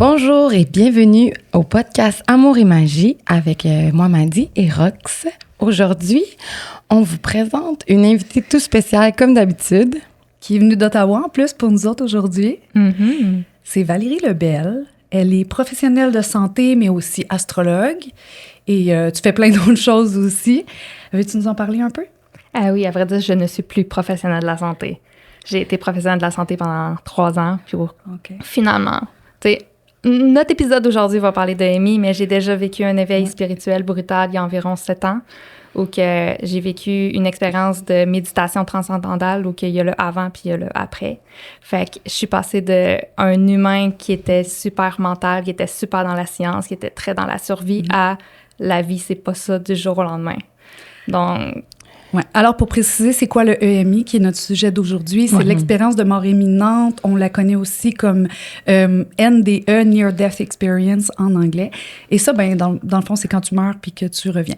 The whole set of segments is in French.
Bonjour et bienvenue au podcast Amour et Magie avec moi, Maddy et Rox. Aujourd'hui, on vous présente une invitée tout spéciale comme d'habitude. Qui est venue d'Ottawa en plus pour nous autres aujourd'hui. Mm-hmm. C'est Valérie Lebel. Elle est professionnelle de santé, mais aussi astrologue. Et tu fais plein d'autres choses aussi. Veux-tu nous en parler un peu? Ah oui, à vrai dire, je ne suis plus professionnelle de la santé. J'ai été professionnelle de la santé pendant 3 ans. Puis finalement, tu sais, notre épisode d'aujourd'hui va parler de Amy, mais j'ai déjà vécu un éveil spirituel brutal il y a environ 7 ans, où que j'ai vécu une expérience de méditation transcendantale, où il y a le avant puis il y a le après. Fait que je suis passée d'un humain qui était super mental, qui était super dans la science, qui était très dans la survie, à la vie, c'est pas ça du jour au lendemain. Donc... Ouais. Alors, pour préciser, c'est quoi le EMI, qui est notre sujet d'aujourd'hui? C'est l'expérience de mort imminente. On la connaît aussi comme NDE, Near Death Experience en anglais. Et ça, ben, dans le fond, c'est quand tu meurs puis que tu reviens.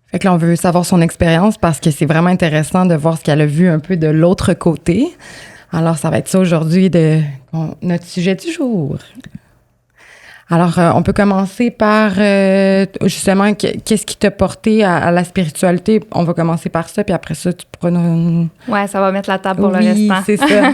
Fait que là, on veut savoir son expérience parce que c'est vraiment intéressant de voir ce qu'elle a vu un peu de l'autre côté. Alors, ça va être ça aujourd'hui notre sujet du jour. Alors, on peut commencer par, justement, qu'est-ce qui t'a porté à la spiritualité? On va commencer par ça, puis après ça, tu pourras nous... Ouais, ça va mettre la table pour le restant. Oui, c'est ça.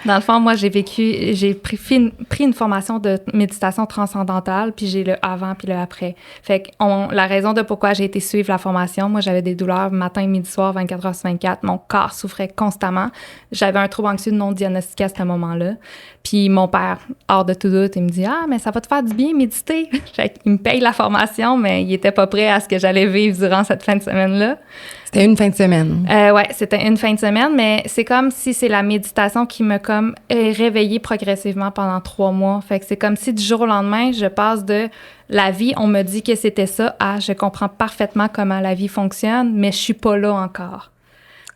Dans le fond, moi, j'ai pris une formation de méditation transcendantale, puis j'ai le avant puis le après. Fait que la raison de pourquoi j'ai été suivre la formation, moi, j'avais des douleurs matin, midi, soir, 24 heures sur 24. Mon corps souffrait constamment. J'avais un trouble anxieux non diagnostiqué à ce moment-là. Puis mon père, hors de tout doute, il me dit « Ah, mais ça va te faire du bien méditer! » Fait qu'il me paye la formation, mais il était pas prêt à ce que j'allais vivre durant cette fin de semaine-là. C'était une fin de semaine. Ouais, c'était une fin de semaine, mais c'est comme si c'est la méditation qui m'a comme réveillée progressivement pendant 3 mois. Fait que c'est comme si du jour au lendemain, je passe de la vie, on me dit que c'était ça, à je comprends parfaitement comment la vie fonctionne, mais je suis pas là encore.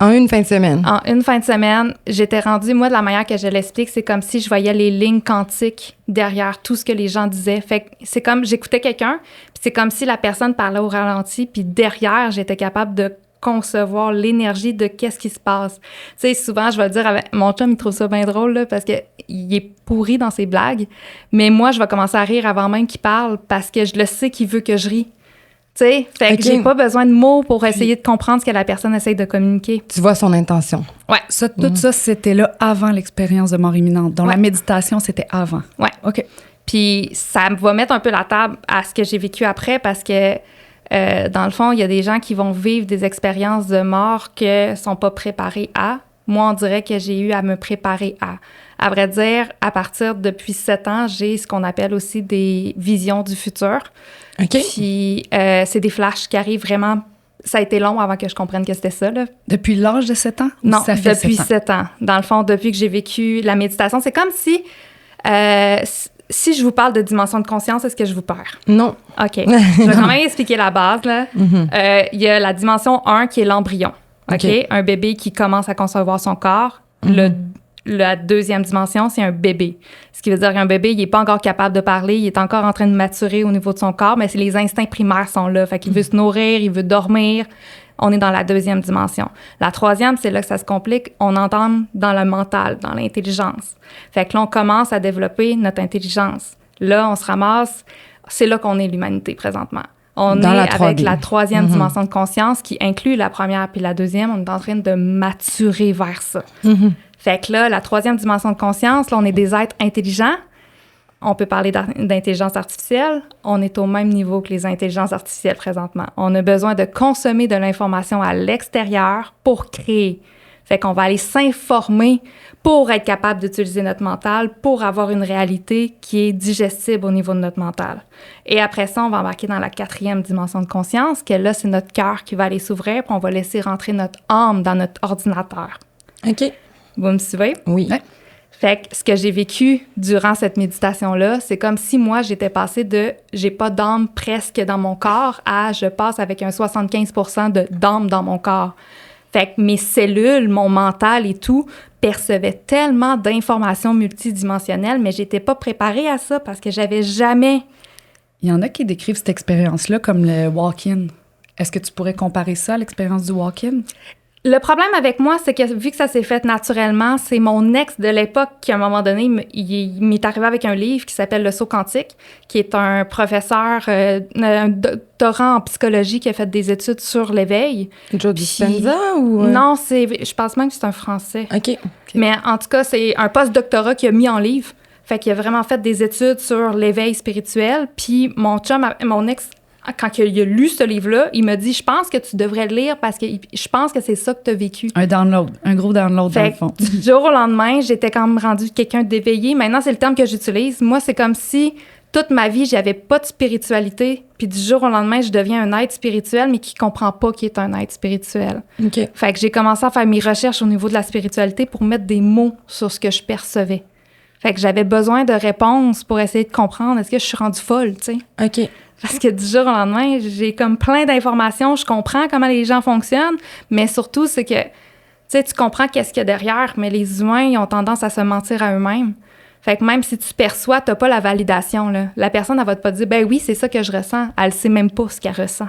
En une fin de semaine? En une fin de semaine, j'étais rendue, moi, de la manière que je l'explique, c'est comme si je voyais les lignes quantiques derrière tout ce que les gens disaient. Fait que c'est comme, j'écoutais quelqu'un, puis c'est comme si la personne parlait au ralenti, puis derrière, j'étais capable de concevoir l'énergie de qu'est-ce qui se passe. Tu sais, souvent, je vais dire, mon chum, il trouve ça bien drôle, là, parce qu'il est pourri dans ses blagues, mais moi, je vais commencer à rire avant même qu'il parle, parce que je le sais qu'il veut que je rie. Tu sais, fait que j'ai pas besoin de mots pour essayer de comprendre ce que la personne essaye de communiquer. Tu vois son intention. Ouais. Ça, tout ça, c'était là avant l'expérience de mort imminente. Donc, la méditation, c'était avant. Ouais. OK. Puis ça va mettre un peu la table à ce que j'ai vécu après parce que, dans le fond, il y a des gens qui vont vivre des expériences de mort que sont pas préparés à. Moi, on dirait que j'ai eu à me préparer à. À vrai dire, à partir depuis 7 ans, j'ai ce qu'on appelle aussi des visions du futur. OK. Puis c'est des flashs qui arrivent vraiment... Ça a été long avant que je comprenne que c'était ça, là. Depuis l'âge de 7 ans? Non, ça fait depuis 7 ans. 7 ans. Dans le fond, depuis que j'ai vécu la méditation, c'est comme si... si je vous parle de dimension de conscience, est-ce que je vous perds? Non. OK. Je vais quand même expliquer la base, là. Il y a la dimension 1 qui est l'embryon. OK? Un bébé qui commence à concevoir son corps. La deuxième dimension, c'est un bébé. Ce qui veut dire qu'un bébé, il n'est pas encore capable de parler, il est encore en train de maturer au niveau de son corps, mais les instincts primaires sont là. Fait qu'il veut se nourrir, il veut dormir. On est dans la deuxième dimension. La troisième, c'est là que ça se complique. On entend dans le mental, dans l'intelligence. Fait que là, on commence à développer notre intelligence. Là, on se ramasse. C'est là qu'on est l'humanité présentement. On est avec la troisième dimension de conscience qui inclut la première puis la deuxième. On est en train de maturer vers ça. Fait que là, la troisième dimension de conscience, là, on est des êtres intelligents. On peut parler d'intelligence artificielle. On est au même niveau que les intelligences artificielles présentement. On a besoin de consommer de l'information à l'extérieur pour créer. Fait qu'on va aller s'informer pour être capable d'utiliser notre mental, pour avoir une réalité qui est digestible au niveau de notre mental. Et après ça, on va embarquer dans la 4e dimension de conscience, que là, c'est notre cœur qui va aller s'ouvrir, puis on va laisser rentrer notre âme dans notre ordinateur. OK. Vous me suivez? Oui. Ouais. Fait que ce que j'ai vécu durant cette méditation-là, c'est comme si moi, j'étais passée de « j'ai pas d'âme presque dans mon corps » à « je passe avec un 75% d'âme dans mon corps ». Fait que mes cellules, mon mental et tout percevaient tellement d'informations multidimensionnelles, mais j'étais pas préparée à ça parce que j'avais jamais... Il y en a qui décrivent cette expérience-là comme le walk-in. Est-ce que tu pourrais comparer ça à l'expérience du walk-in? Le problème avec moi, c'est que vu que ça s'est fait naturellement, c'est mon ex de l'époque qui, à un moment donné, il m'est arrivé avec un livre qui s'appelle Le saut quantique, qui est un professeur, un doctorant en psychologie qui a fait des études sur l'éveil. Joe Dispenza ou... Non, je pense même que c'est un Français. OK. Mais en tout cas, c'est un post-doctorat qu'il a mis en livre. Fait qu'il a vraiment fait des études sur l'éveil spirituel. Puis mon ex, quand il a lu ce livre-là, il m'a dit « Je pense que tu devrais le lire parce que je pense que c'est ça que tu as vécu. » Un download, un gros download dans le fond. Du jour au lendemain, j'étais quand même rendue quelqu'un d'éveillé. Maintenant, c'est le terme que j'utilise. Moi, c'est comme si toute ma vie, j'avais pas de spiritualité. Puis du jour au lendemain, je deviens un être spirituel, mais qui comprend pas qu'il est un être spirituel. OK. Fait que j'ai commencé à faire mes recherches au niveau de la spiritualité pour mettre des mots sur ce que je percevais. Fait que j'avais besoin de réponses pour essayer de comprendre est-ce que je suis rendue folle, tu sais. OK. Parce que du jour au lendemain, j'ai comme plein d'informations, je comprends comment les gens fonctionnent, mais surtout, c'est que, tu sais, tu comprends qu'est-ce qu'il y a derrière, mais les humains, ils ont tendance à se mentir à eux-mêmes. Fait que même si tu perçois, t'as pas la validation, là. La personne, elle va pas te dire, ben oui, c'est ça que je ressens. Elle sait même pas ce qu'elle ressent.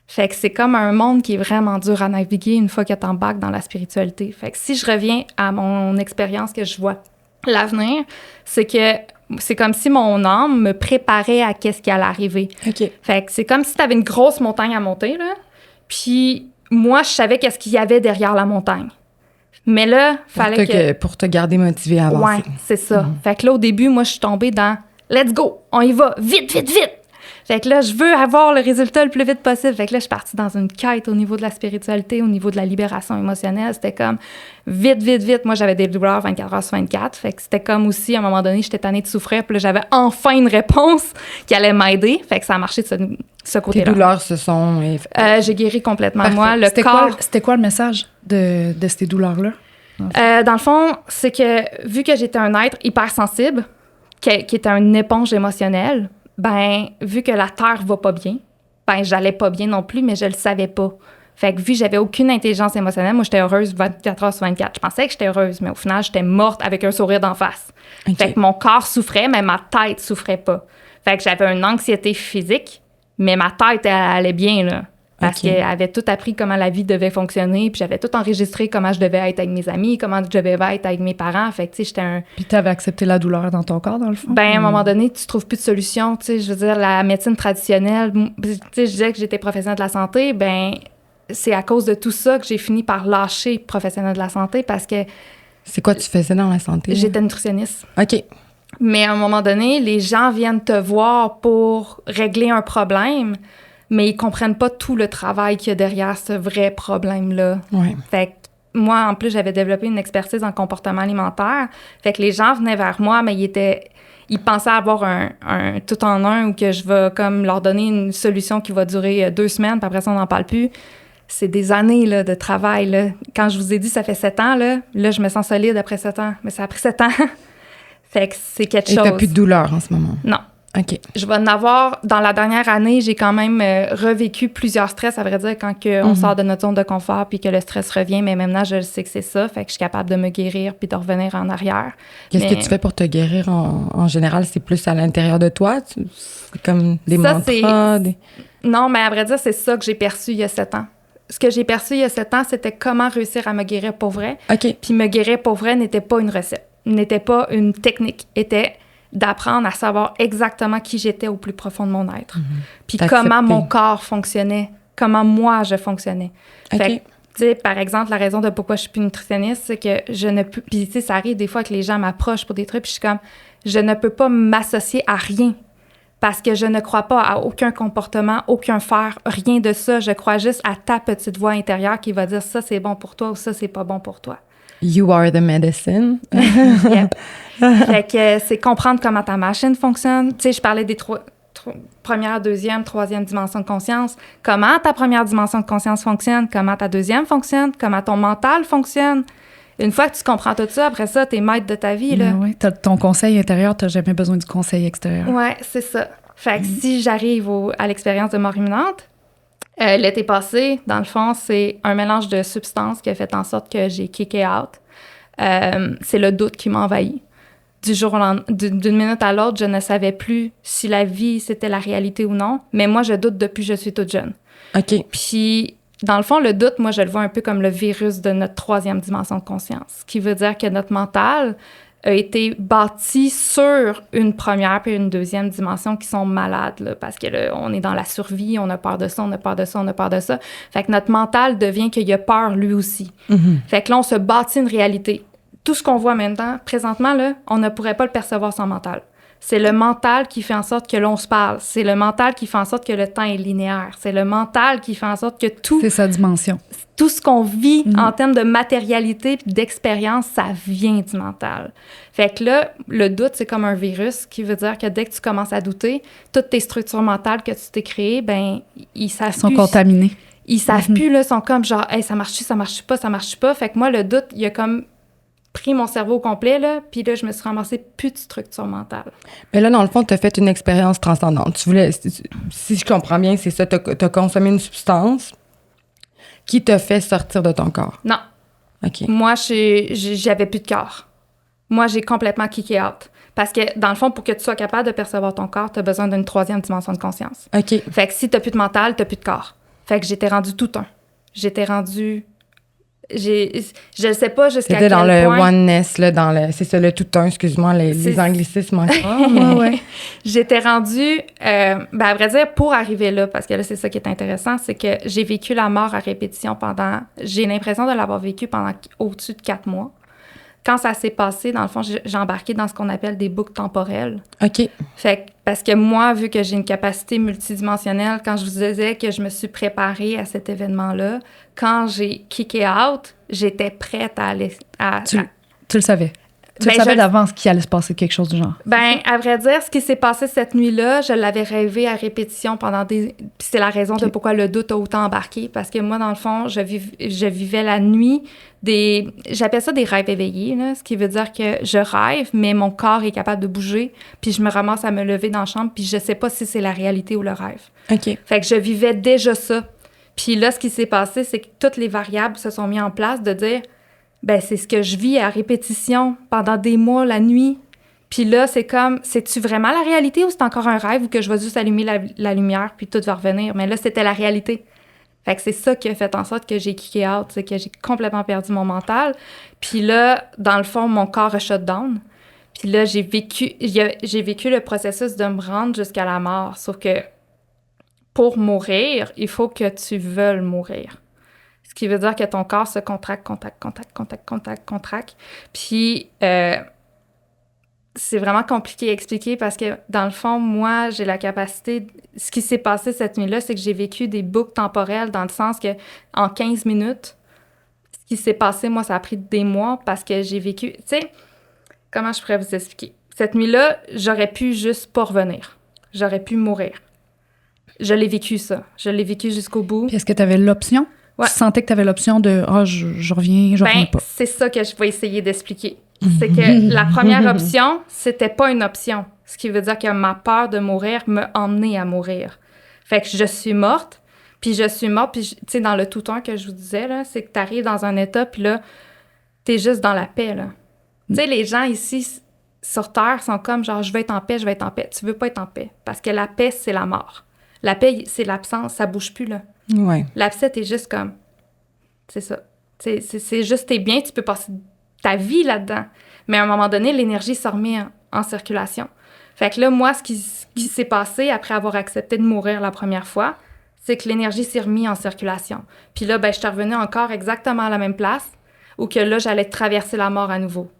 Fait que c'est comme un monde qui est vraiment dur à naviguer une fois que t'embarques dans la spiritualité. Fait que si je reviens à mon expérience que je vois l'avenir, c'est que c'est comme si mon âme me préparait à qu'est-ce qui allait arriver. OK. Fait que c'est comme si tu avais une grosse montagne à monter, là. Puis moi, je savais qu'est-ce qu'il y avait derrière la montagne. Mais là, fallait que... Pour te garder motivé à avancer. Ouais, c'est ça. Fait que là, au début, moi, je suis tombée dans « Let's go! On y va! Vite, vite, vite! » Fait que là, je veux avoir le résultat le plus vite possible. Fait que là, je suis partie dans une quête au niveau de la spiritualité, au niveau de la libération émotionnelle. C'était comme vite, vite, vite. Moi, j'avais des douleurs 24 heures sur 24. Fait que c'était comme aussi, à un moment donné, j'étais tannée de souffrir. Puis là, j'avais enfin une réponse qui allait m'aider. Fait que ça a marché de ce côté-là. Tes douleurs se sont... J'ai guéri complètement. Parfait. Moi, le corps... C'était quoi le message de ces douleurs-là? Dans le fond, c'est que vu que j'étais un être hypersensible, qui était une éponge émotionnelle, ben vu que la Terre va pas bien, ben j'allais pas bien non plus, mais je le savais pas. Fait que vu que j'avais aucune intelligence émotionnelle, moi, j'étais heureuse 24 heures sur 24. Je pensais que j'étais heureuse, mais au final, j'étais morte avec un sourire d'en face. Okay. Fait que mon corps souffrait, mais ma tête souffrait pas. Fait que j'avais une anxiété physique, mais ma tête, elle allait bien, là. Parce qu'elle avait tout appris comment la vie devait fonctionner, puis j'avais tout enregistré comment je devais être avec mes amis, comment je devais être avec mes parents. Fait que, tu sais, j'étais un... Puis t'avais accepté la douleur dans ton corps, dans le fond? Ben, à un moment donné, tu trouves plus de solution, tu sais. Je veux dire, la médecine traditionnelle, tu sais, je disais que j'étais professionnelle de la santé, ben c'est à cause de tout ça que j'ai fini par lâcher professionnelle de la santé parce que... C'est quoi tu faisais dans la santé? J'étais nutritionniste. OK. Mais à un moment donné, les gens viennent te voir pour régler un problème, mais ils comprennent pas tout le travail qu'il y a derrière ce vrai problème-là. Ouais. Fait que moi, en plus, j'avais développé une expertise en comportement alimentaire. Fait que les gens venaient vers moi, mais ils pensaient avoir un tout en un ou que je vais comme leur donner une solution qui va durer 2 semaines, puis après ça, on n'en parle plus. C'est des années là, de travail. Là. Quand je vous ai dit ça fait 7 ans, là, je me sens solide après 7 ans. Mais ça a pris 7 ans. Fait que c'est quelque chose. Et t'as plus de douleur en ce moment? Non. OK. Je vais en avoir... Dans la dernière année, j'ai quand même revécu plusieurs stress, à vrai dire, quand on sort de notre zone de confort puis que le stress revient. Mais maintenant, je sais que c'est ça. Fait que je suis capable de me guérir puis de revenir en arrière. Qu'est-ce que tu fais pour te guérir en général? C'est plus à l'intérieur de toi? C'est comme des mantras? Non, mais à vrai dire, c'est ça que j'ai perçu il y a 7 ans. Ce que j'ai perçu il y a 7 ans, c'était comment réussir à me guérir pour vrai. OK. Puis me guérir pour vrai n'était pas une recette, n'était pas une technique, était d'apprendre à savoir exactement qui j'étais au plus profond de mon être. Puis comment mon corps fonctionnait, comment moi je fonctionnais. OK. Fait que, tu sais, par exemple, la raison de pourquoi je suis plus nutritionniste, c'est que je ne peux... Puis, tu sais, ça arrive des fois que les gens m'approchent pour des trucs, puis je suis comme, je ne peux pas m'associer à rien parce que je ne crois pas à aucun comportement, aucun faire, rien de ça. Je crois juste à ta petite voix intérieure qui va dire ça, c'est bon pour toi ou ça, c'est pas bon pour toi. You are the medicine. Yep. Fait que c'est comprendre comment ta machine fonctionne. Tu sais, je parlais des première, deuxième, troisième dimension de conscience. Comment ta première dimension de conscience fonctionne? Comment ta deuxième fonctionne? Comment ton mental fonctionne? Une fois que tu comprends tout ça, après ça, t'es maître de ta vie, là. Oui, t'as ton conseil intérieur, t'as jamais besoin du conseil extérieur. Ouais, c'est ça. Fait que si j'arrive à l'expérience de mort imminente, l'été passé, dans le fond, c'est un mélange de substances qui a fait en sorte que j'ai kické out. C'est le doute qui m'a envahi. Du jour au lendemain, d'une minute à l'autre, je ne savais plus si la vie, c'était la réalité ou non. Mais moi, je doute depuis que je suis toute jeune. OK. Puis dans le fond, le doute, moi, je le vois un peu comme le virus de notre 3e dimension de conscience, ce qui veut dire que notre mental a été bâti sur une première puis une 2e dimension qui sont malades, là, parce que là, on est dans la survie, on a peur de ça, on a peur de ça, on a peur de ça. Fait que notre mental devient qu'il a peur lui aussi. Fait que là, on se bâtit une réalité. Tout ce qu'on voit maintenant, présentement, là, on ne pourrait pas le percevoir sans mental. C'est le mental qui fait en sorte que l'on se parle. C'est le mental qui fait en sorte que le temps est linéaire. C'est le mental qui fait en sorte que tout... C'est sa dimension. Tout ce qu'on vit en termes de matérialité et d'expérience, ça vient du mental. Fait que là, le doute, c'est comme un virus qui veut dire que dès que tu commences à douter, toutes tes structures mentales que tu t'es créées, ben ils savent Ils sont plus. contaminés. Ils savent plus, là, sont comme genre, hey, ça marche pas, ça marche pas. Fait que moi, le doute, il a comme pris mon cerveau au complet, là, puis là, je me suis ramassée plus de structure mentale. Mais là, dans le fond, tu as fait une expérience transcendante. Tu voulais, si je comprends bien, c'est ça, tu as consommé une substance qui te fait sortir de ton corps. Non. OK. Moi, j'avais plus de corps. Moi, j'ai complètement kické out. Parce que, dans le fond, pour que tu sois capable de percevoir ton corps, tu as besoin d'une 3e dimension de conscience. OK. Fait que si tu n'as plus de mental, tu n'as plus de corps. Fait que j'étais rendue tout un. J'étais rendue... Je ne sais pas jusqu'à quel point... C'était dans le oneness, là, c'est ça, le tout un, excuse-moi, les anglicismes encore. Ouais. J'étais rendue, à vrai dire, pour arriver là, parce que là, c'est ça qui est intéressant, c'est que j'ai vécu la mort à répétition pendant... J'ai l'impression de l'avoir vécu pendant au-dessus de 4 mois. Quand ça s'est passé, dans le fond, j'ai embarqué dans ce qu'on appelle des boucles temporelles. OK. Fait que, parce que moi, vu que j'ai une capacité multidimensionnelle, quand je vous disais que je me suis préparée à cet événement-là, quand j'ai kické out, j'étais prête à aller... Tu le savais? Tu savais d'avance qu'il allait se passer quelque chose du genre? Ben, à vrai dire, ce qui s'est passé cette nuit-là, je l'avais rêvé à répétition pendant des... Puis c'est la raison de pourquoi le doute a autant embarqué, parce que moi, dans le fond, je vivais la nuit des... J'appelle ça des rêves éveillés, là, ce qui veut dire que je rêve, mais mon corps est capable de bouger, puis je me ramasse à me lever dans la chambre, puis je sais pas si c'est la réalité ou le rêve. OK. Fait que je vivais déjà ça. Puis là, ce qui s'est passé, c'est que toutes les variables se sont mises en place de dire... Ben c'est ce que je vis à répétition pendant des mois, la nuit. Puis là, c'est comme, c'est-tu vraiment la réalité ou c'est encore un rêve ou que je vais juste allumer la lumière puis tout va revenir? Mais là, c'était la réalité. Fait que c'est ça qui a fait en sorte que j'ai kické out, c'est que j'ai complètement perdu mon mental. Puis là, dans le fond, mon corps a shut down. Puis là, j'ai vécu le processus de me rendre jusqu'à la mort. Sauf que pour mourir, il faut que tu veuilles mourir. Ce qui veut dire que ton corps se contracte. Puis, c'est vraiment compliqué à expliquer parce que, dans le fond, moi, j'ai la capacité... Ce qui s'est passé cette nuit-là, c'est que j'ai vécu des boucles temporelles dans le sens que, en 15 minutes, ce qui s'est passé, moi, ça a pris des mois parce que j'ai vécu... Tu sais, comment je pourrais vous expliquer? Cette nuit-là, j'aurais pu juste pas revenir. J'aurais pu mourir. Je l'ai vécu, ça. Je l'ai vécu jusqu'au bout. Puis est-ce que tu avais l'option? Ouais. Tu sentais que tu avais l'option de « Ah, je reviens, je reviens pas ». C'est ça que je vais essayer d'expliquer. C'est que la première option, c'était pas une option. Ce qui veut dire que ma peur de mourir m'a emmenée à mourir. Fait que je suis morte, puis tu sais, dans le tout un que je vous disais, là, c'est que t'arrives dans un état, puis là, t'es juste dans la paix, là. Tu sais, les gens ici, sur Terre, sont comme genre « Je veux être en paix, je veux être en paix ». Tu veux pas être en paix, parce que la paix, c'est la mort. La paix, c'est l'absence, ça bouge plus, là. Ouais. L'absence, t'es juste comme... C'est ça. C'est juste, t'es bien, tu peux passer ta vie là-dedans. Mais à un moment donné, l'énergie se remet en circulation. Fait que là, moi, ce qui s'est passé après avoir accepté de mourir la première fois, c'est que l'énergie s'est remise en circulation. Puis là, ben, je suis revenue encore exactement à la même place où que là, j'allais traverser la mort à nouveau.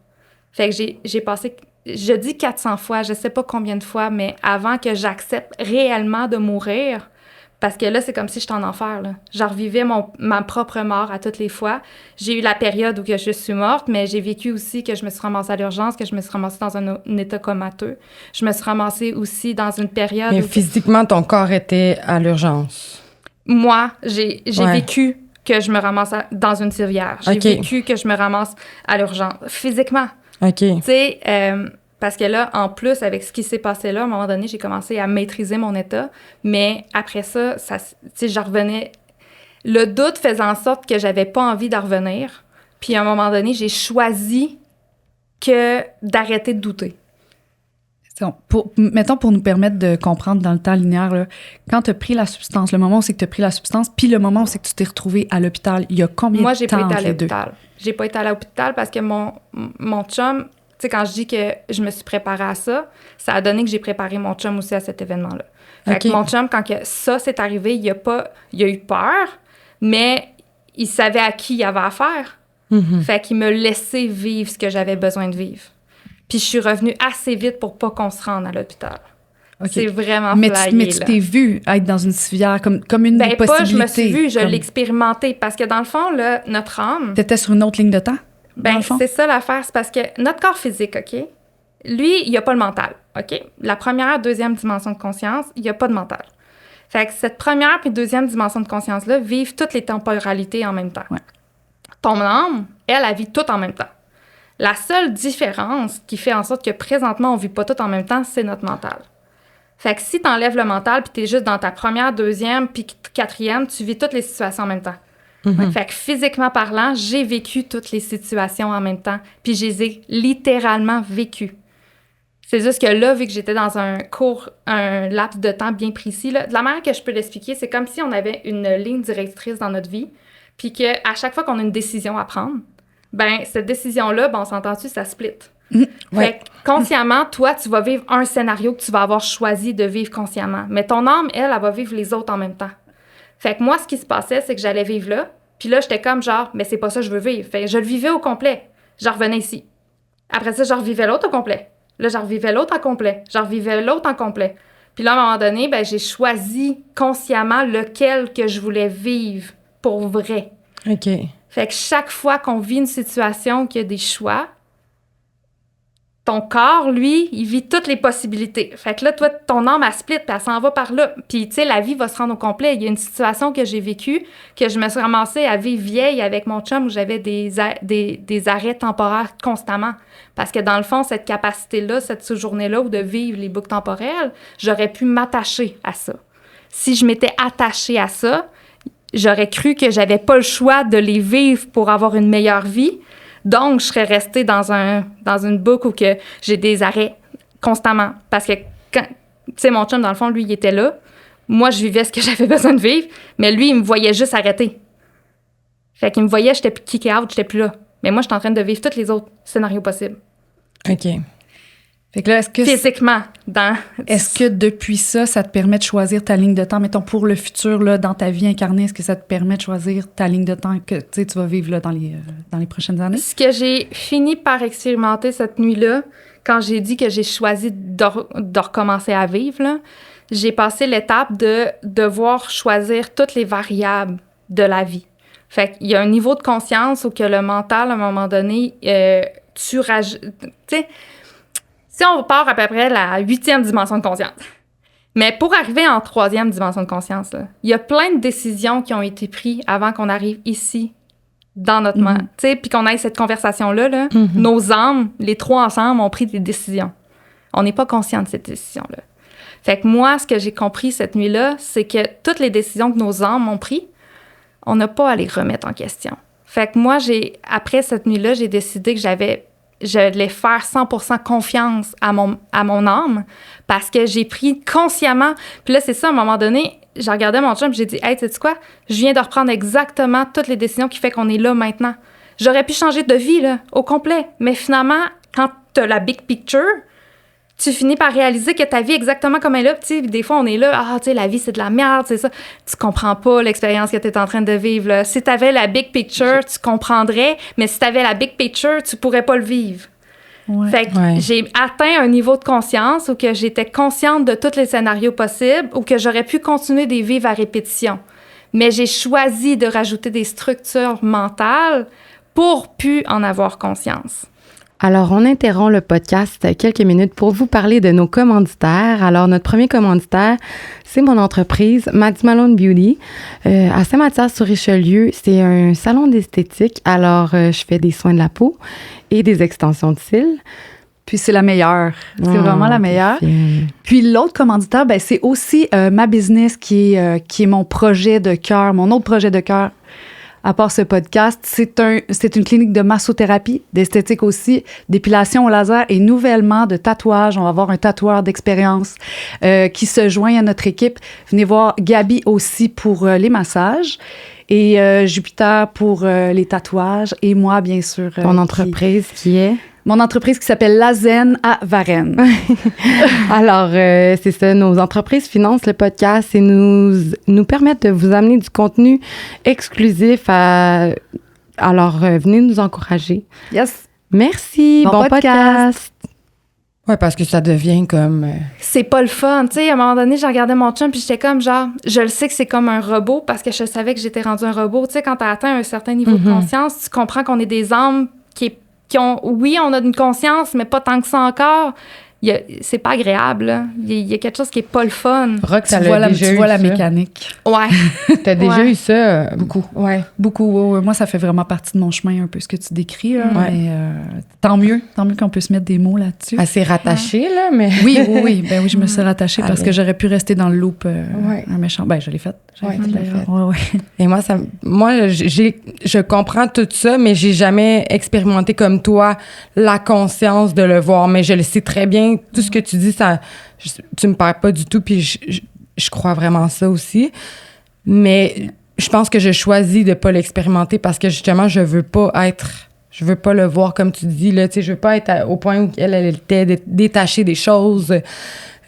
Fait que j'ai passé... Je dis 400 fois, je sais pas combien de fois, mais avant que j'accepte réellement de mourir... Parce que là, c'est comme si j'étais en enfer, là. Je revivais ma propre mort à toutes les fois. J'ai eu la période où que je suis morte, mais j'ai vécu aussi que je me suis ramassée à l'urgence, que je me suis ramassée dans un état comateux. Je me suis ramassée aussi dans une période Mais physiquement, ton corps était à l'urgence. Moi, j'ai vécu que je me ramasse dans une civière. J'ai vécu que je me ramasse à l'urgence. Physiquement. OK. Tu sais... Parce que là, en plus, avec ce qui s'est passé là, à un moment donné, j'ai commencé à maîtriser mon état. Mais après ça, tu sais, je revenais... Le doute faisait en sorte que j'avais pas envie d'en revenir. Puis à un moment donné, j'ai choisi d'arrêter de douter. Mettons, pour nous permettre de comprendre dans le temps linéaire, là, quand tu as pris la substance, le moment où c'est que tu as pris la substance, puis le moment où c'est que tu t'es retrouvé à l'hôpital, il y a combien Moi, de j'ai temps pas été entre à les deux? l'hôpital. J'ai pas été à l'hôpital parce que mon chum, tu sais, quand je dis que je me suis préparée à ça, ça a donné que j'ai préparé mon chum aussi à cet événement-là. Fait que mon chum, quand ça s'est arrivé, il a eu peur, mais il savait à qui il avait affaire. Fait qu'il me laissait vivre ce que j'avais besoin de vivre. Puis je suis revenue assez vite pour pas qu'on se rende à l'hôpital. Okay. C'est vraiment flyé, mais tu t'es vue être dans une civière comme une des possibilités. Je me suis vue, je l'ai expérimenté. Parce que dans le fond, là, notre âme... T'étais sur une autre ligne de temps? C'est ça l'affaire. C'est parce que notre corps physique, OK? Lui, il n'y a pas le mental, OK? La première, deuxième dimension de conscience, il n'y a pas de mental. Fait que cette première puis deuxième dimension de conscience-là vivent toutes les temporalités en même temps. Ouais. Ton âme, elle vit tout en même temps. La seule différence qui fait en sorte que présentement, on ne vit pas tout en même temps, c'est notre mental. Fait que si tu enlèves le mental puis tu es juste dans ta première, deuxième puis quatrième, tu vis toutes les situations en même temps. Fait que physiquement parlant, j'ai vécu toutes les situations en même temps puis je les ai littéralement vécues. C'est juste que là, vu que j'étais dans un laps de temps bien précis, là, de la manière que je peux l'expliquer, c'est comme si on avait une ligne directrice dans notre vie puis qu'à chaque fois qu'on a une décision à prendre, ben cette décision-là, on s'entend-tu, ça split. Fait que consciemment, toi, tu vas vivre un scénario que tu vas avoir choisi de vivre consciemment. Mais ton âme, elle va vivre les autres en même temps. Fait que moi, ce qui se passait, c'est que j'allais vivre là, puis là, j'étais comme genre, mais c'est pas ça que je veux vivre. Fait que je le vivais au complet. Je revenais ici. Après ça, je revivais l'autre au complet. Là, je revivais l'autre en complet. Je revivais l'autre en complet. Puis là, à un moment donné, j'ai choisi consciemment lequel que je voulais vivre pour vrai. OK. Fait que chaque fois qu'on vit une situation qui a des choix, ton corps, lui, il vit toutes les possibilités. Fait que là, toi, ton âme, elle split, puis elle s'en va par là. Puis, tu sais, la vie va se rendre au complet. Il y a une situation que j'ai vécue, que je me suis ramassée à vivre vieille avec mon chum, où j'avais des arrêts temporaires constamment. Parce que dans le fond, cette capacité-là, cette séjournée-là, ou de vivre les boucles temporelles, j'aurais pu m'attacher à ça. Si je m'étais attachée à ça, j'aurais cru que j'avais pas le choix de les vivre pour avoir une meilleure vie. Donc, je serais restée dans une boucle où que j'ai des arrêts constamment. Parce que, tu sais, mon chum, dans le fond, lui, il était là. Moi, je vivais ce que j'avais besoin de vivre. Mais lui, il me voyait juste arrêter. Fait qu'il me voyait, j'étais kick out, j'étais plus là. Mais moi, j'étais en train de vivre tous les autres scénarios possibles. OK. Fait que là, physiquement, est-ce que depuis ça te permet de choisir ta ligne de temps, mettons, pour le futur, là, dans ta vie incarnée, est-ce que ça te permet de choisir ta ligne de temps que tu vas vivre là, dans les prochaines années? Ce que j'ai fini par expérimenter cette nuit-là, quand j'ai dit que j'ai choisi de recommencer à vivre, là, j'ai passé l'étape de devoir choisir toutes les variables de la vie. Fait qu'il y a un niveau de conscience où que le mental, à un moment donné, tu sais, si on part à peu près la 8e dimension de conscience. Mais pour arriver en 3e dimension de conscience, il y a plein de décisions qui ont été prises avant qu'on arrive ici, dans notre monde. Tu sais, puis qu'on ait cette conversation-là, là, nos âmes, les trois ensemble, ont pris des décisions. On n'est pas conscient de ces décisions-là. Fait que moi, ce que j'ai compris cette nuit-là, c'est que toutes les décisions que nos âmes ont prises, on n'a pas à les remettre en question. Fait que moi, après cette nuit-là, j'ai décidé que j'allais faire 100% confiance à mon âme parce que j'ai pris consciemment. Puis là, c'est ça, à un moment donné, j'ai regardé mon chum et j'ai dit « Hey, sais-tu quoi? Je viens de reprendre exactement toutes les décisions qui fait qu'on est là maintenant. J'aurais pu changer de vie, là, au complet. Mais finalement, quand tu as la big picture, tu finis par réaliser que ta vie est exactement comme elle est là. Tu sais, des fois, on est là, tu sais, la vie, c'est de la merde, c'est ça. Tu comprends pas l'expérience que tu es en train de vivre, là. Si tu avais la big picture, tu comprendrais, mais si tu avais la big picture, tu pourrais pas le vivre. Ouais. Fait que j'ai atteint un niveau de conscience où que j'étais consciente de tous les scénarios possibles, où que j'aurais pu continuer de les vivre à répétition. Mais j'ai choisi de rajouter des structures mentales pour plus en avoir conscience. Alors, on interrompt le podcast quelques minutes pour vous parler de nos commanditaires. Alors, notre premier commanditaire, c'est mon entreprise, Maddie Malone Beauty, à Saint-Mathias-sur-Richelieu. C'est un salon d'esthétique. Alors, je fais des soins de la peau et des extensions de cils. Puis c'est la meilleure. C'est vraiment la meilleure. Puis l'autre commanditaire, c'est aussi ma business qui est mon projet de cœur, mon autre projet de cœur. à part ce podcast. C'est une clinique de massothérapie, d'esthétique aussi, d'épilation au laser et nouvellement de tatouage. On va avoir un tatoueur d'expérience qui se joint à notre équipe. Venez voir Gabi aussi pour les massages et Jupiter pour les tatouages et moi, bien sûr. Ton entreprise qui est? Mon entreprise qui s'appelle La Zen à Varennes. Alors, c'est ça, nos entreprises financent le podcast et nous permettent de vous amener du contenu exclusif. Alors, venez nous encourager. Yes. Merci. Bon podcast. Ouais, parce que ça devient comme... C'est pas le fun. Tu sais, à un moment donné, j'ai regardé mon chum puis j'étais comme genre, je le sais que c'est comme un robot parce que je savais que j'étais rendu un robot. Tu sais, quand t'as atteint un certain niveau de conscience, tu comprends qu'on est des âmes qui ont, oui, on a une conscience, mais pas tant que ça encore. C'est pas agréable, là. Il y a quelque chose qui est pas le fun. Rock, tu vois la mécanique. Ouais. T'as déjà eu ça? Beaucoup. Ouais. Beaucoup, ouais. Moi, ça fait vraiment partie de mon chemin, un peu ce que tu décris, là. Ouais. Mais tant mieux qu'on puisse mettre des mots là-dessus. Assez rattaché, là, mais... Oui. Ben oui, je me suis rattachée parce que j'aurais pu rester dans le loop un méchant. Ben, je l'ai fait. Ouais, tu l'as fait. Ouais. Et moi, je comprends tout ça, mais j'ai jamais expérimenté comme toi la conscience de le voir. Mais je le sais très bien. Tout ce que tu dis, tu me perds pas du tout. Puis je crois vraiment ça aussi. Mais je pense que je choisis de pas l'expérimenter parce que justement, je veux pas le voir comme tu dis. Là, je veux pas être au point où elle était détachée des choses.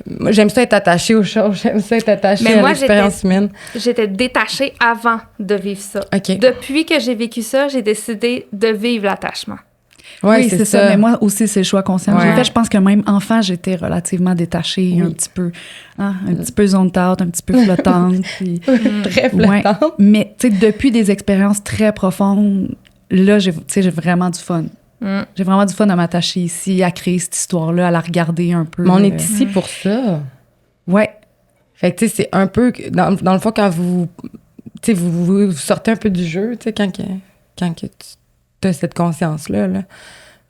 Moi, j'aime ça être attachée aux choses, j'aime ça être attachée à l'expérience humaine. J'étais détachée avant de vivre ça. Okay. Depuis que j'ai vécu ça, j'ai décidé de vivre l'attachement. Ouais, oui, c'est ça. Mais moi aussi, c'est le choix conscient que j'ai fait. Je pense que même enfant, j'étais relativement détachée, un petit peu, un petit peu zoned out, un petit peu flottante. Puis, très flottante. Ouais. Mais tu sais, depuis des expériences très profondes, là, j'ai vraiment du fun. J'ai vraiment du fun à m'attacher ici, à créer cette histoire-là, à la regarder un peu. Mais on est ici pour ça. Ouais. Fait que, tu sais, c'est un peu... Dans le fond, quand vous sortez un peu du jeu, tu sais, quand tu as cette conscience-là, là,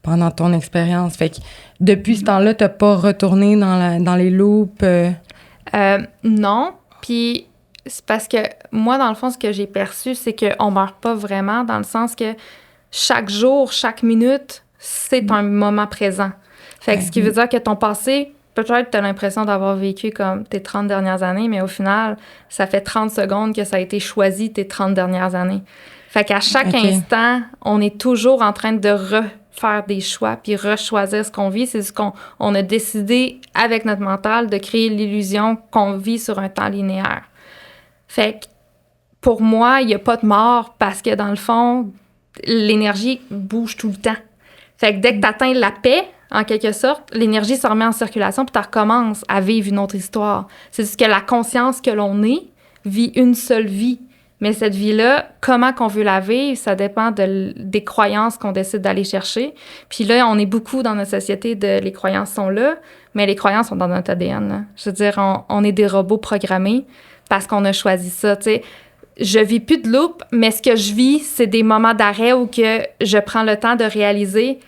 pendant ton expérience. Fait que depuis ce temps-là, t'as pas retourné dans les loops? Non. Puis c'est parce que moi, dans le fond, ce que j'ai perçu, c'est qu'on meurt pas vraiment, dans le sens que chaque jour, chaque minute, c'est un moment présent. Fait que ce qui veut dire que ton passé, peut-être tu as l'impression d'avoir vécu comme tes 30 dernières années, mais au final, ça fait 30 secondes que ça a été choisi tes 30 dernières années. Fait qu'à chaque instant, on est toujours en train de refaire des choix puis rechoisir ce qu'on vit. C'est ce qu'on a décidé avec notre mental de créer l'illusion qu'on vit sur un temps linéaire. Fait que pour moi, il n'y a pas de mort parce que dans le fond, l'énergie bouge tout le temps. Fait que dès que tu atteins la paix, en quelque sorte, l'énergie se remet en circulation puis tu recommences à vivre une autre histoire. C'est juste que la conscience que l'on est vit une seule vie. Mais cette vie-là, comment qu'on veut la vivre, ça dépend des croyances qu'on décide d'aller chercher. Puis là, on est beaucoup dans notre société les croyances sont là, mais les croyances sont dans notre ADN. Là. Je veux dire, on est des robots programmés parce qu'on a choisi ça, tu sais. Je vis plus de loop, mais ce que je vis, c'est des moments d'arrêt où que je prends le temps de réaliser,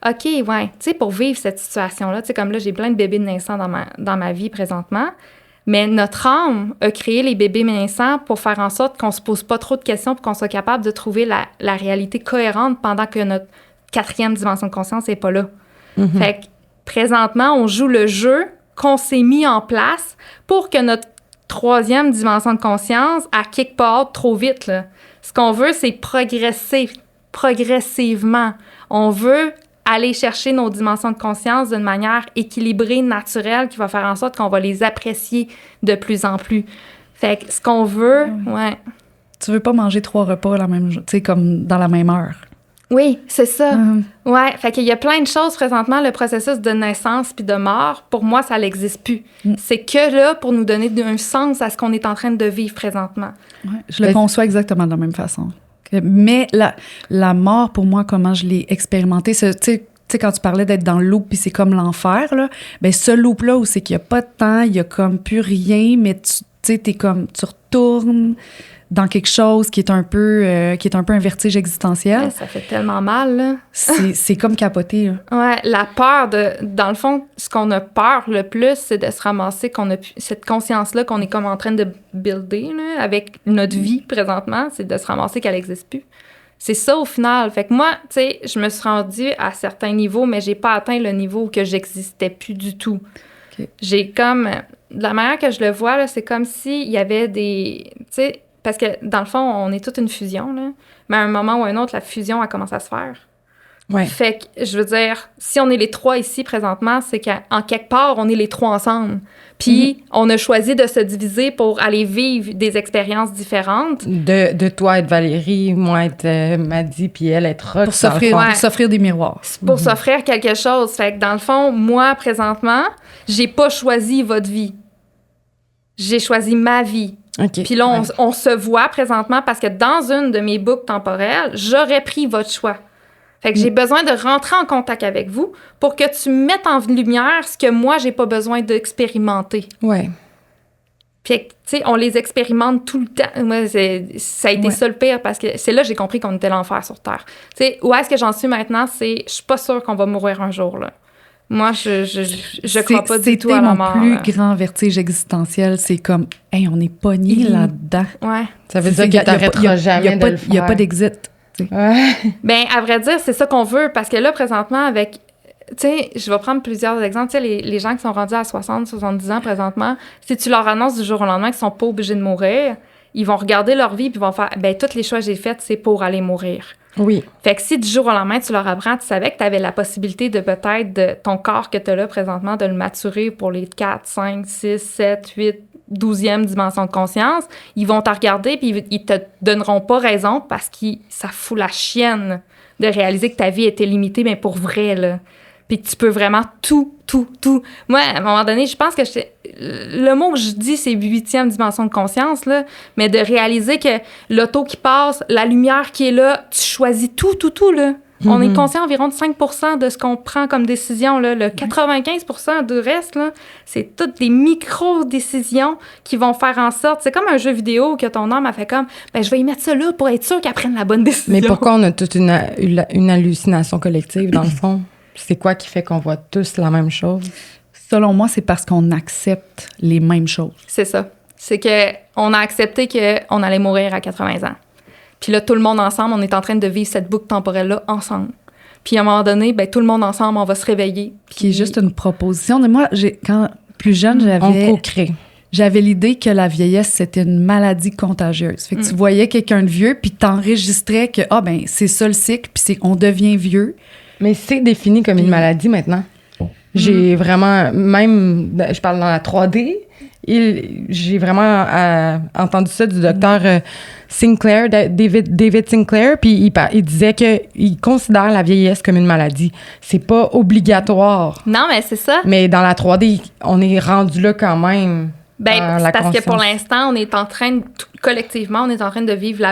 OK, ouais, tu sais, pour vivre cette situation-là, tu sais, comme là, j'ai plein de bébés naissants dans ma vie présentement, mais notre âme a créé les bébés naissants pour faire en sorte qu'on se pose pas trop de questions pour qu'on soit capable de trouver la réalité cohérente pendant que notre 4e dimension de conscience n'est pas là. Mm-hmm. Fait que présentement, on joue le jeu qu'on s'est mis en place pour que notre 3e dimension de conscience, à kick part trop vite, là. Ce qu'on veut, c'est progresser progressivement. On veut aller chercher nos dimensions de conscience d'une manière équilibrée, naturelle, qui va faire en sorte qu'on va les apprécier de plus en plus. Fait que ce qu'on veut, ouais. Tu veux pas manger 3 repas la même, tu sais, comme dans la même heure. Oui, c'est ça. Ouais, fait qu'il y a plein de choses présentement, le processus de naissance puis de mort, pour moi, ça n'existe plus. C'est que là pour nous donner un sens à ce qu'on est en train de vivre présentement. Ouais, je le conçois exactement de la même façon. Mais la mort, pour moi, comment je l'ai expérimenté, tu sais, quand tu parlais d'être dans le loop puis c'est comme l'enfer, là, ben ce loop-là où c'est qu'il n'y a pas de temps, il n'y a comme plus rien, mais tu sais, tu retournes dans quelque chose qui est un peu un vertige existentiel. Ça fait tellement mal, là. C'est comme capoter, là. Ouais, la peur dans le fond, ce qu'on a peur le plus, c'est de se ramasser cette conscience-là qu'on est comme en train de builder, là, avec notre vie présentement, c'est de se ramasser qu'elle n'existe plus. C'est ça au final. Fait que moi, tu sais, je me suis rendue à certains niveaux, mais j'ai pas atteint le niveau où que j'existais plus du tout. Okay. J'ai comme... De la manière que je le vois, là, c'est comme s'il y avait des... Tu sais, parce que, dans le fond, on est toute une fusion, là. Mais à un moment ou à un autre, la fusion, elle commence à se faire. Ouais. Fait que, je veux dire, si on est les trois ici présentement, c'est qu'en quelque part, on est les trois ensemble. Puis, on a choisi de se diviser pour aller vivre des expériences différentes. De toi être Valérie, moi être Maddy, puis elle être Rox. Pour s'offrir des miroirs. Pour s'offrir quelque chose. Fait que, dans le fond, moi, présentement, j'ai pas choisi votre vie. J'ai choisi ma vie. Okay. Puis là, on se voit présentement parce que dans une de mes boucles temporelles, j'aurais pris votre choix. Fait que j'ai besoin de rentrer en contact avec vous pour que tu mettes en lumière ce que moi, j'ai pas besoin d'expérimenter. Ouais. Puis, tu sais, on les expérimente tout le temps. Moi, ça a été ça le pire parce que c'est là que j'ai compris qu'on était l'enfer sur Terre. Tu sais, où est-ce que j'en suis maintenant, je suis pas sûre qu'on va mourir un jour, là. Moi, je crois pas du tout à la mort. C'était mon plus grand vertige existentiel. C'est comme, hey, on est pogné là-dedans. Ouais. Ça veut dire que t'arrêteras jamais de le faire. Il n'y a pas d'exit. Ouais. Ben, à vrai dire, c'est ça qu'on veut. Parce que là, présentement, avec... Tu sais, je vais prendre plusieurs exemples. Tu sais, les gens qui sont rendus à 60, 70 ans présentement, si tu leur annonces du jour au lendemain qu'ils sont pas obligés de mourir, ils vont regarder leur vie puis ils vont faire, ben, tous les choix que j'ai faits, c'est pour aller mourir. Oui. Fait que si du jour au lendemain, tu leur apprends, tu savais que tu avais la possibilité de peut-être, de ton corps que tu as là présentement, de le maturer pour les 4, 5, 6, 7, 8, 12e dimension de conscience, ils vont te regarder puis ils te donneront pas raison parce que ça fout la chienne de réaliser que ta vie était limitée, mais pour vrai, là. Puis que tu peux vraiment tout. Moi, à un moment donné, je pense que le mot que je dis, c'est 8e dimension de conscience, là, mais de réaliser que l'auto qui passe, la lumière qui est là, tu choisis tout, là. Mm-hmm. On est conscient environ de 5% de ce qu'on prend comme décision, là. Le 95% du reste, là, c'est toutes des micro-décisions qui vont faire en sorte... C'est comme un jeu vidéo que ton âme a fait comme, ben je vais y mettre ça là pour être sûr qu'elle prenne la bonne décision. Mais pourquoi on a toute une hallucination collective, dans le fond? C'est quoi qui fait qu'on voit tous la même chose? Selon moi, c'est parce qu'on accepte les mêmes choses. C'est ça. C'est qu'on a accepté qu'on allait mourir à 80 ans. Puis là, tout le monde ensemble, on est en train de vivre cette boucle temporelle-là ensemble. Puis à un moment donné, ben, tout le monde ensemble, on va se réveiller. Puis... Qui est juste une proposition. De moi, quand plus jeune, on co-crée. J'avais l'idée que la vieillesse, c'était une maladie contagieuse. Fait que tu voyais quelqu'un de vieux, puis t'enregistrais que, ben c'est ça le cycle, puis on devient vieux. Mais c'est défini comme une maladie maintenant. J'ai vraiment, même, je parle dans la 3D, j'ai vraiment entendu ça du docteur Sinclair, David Sinclair, puis il disait qu'il considère la vieillesse comme une maladie. C'est pas obligatoire. Non, mais c'est ça. Mais dans la 3D, on est rendu là quand même. Ben, c'est parce que pour l'instant, on est en train collectivement, on est en train de vivre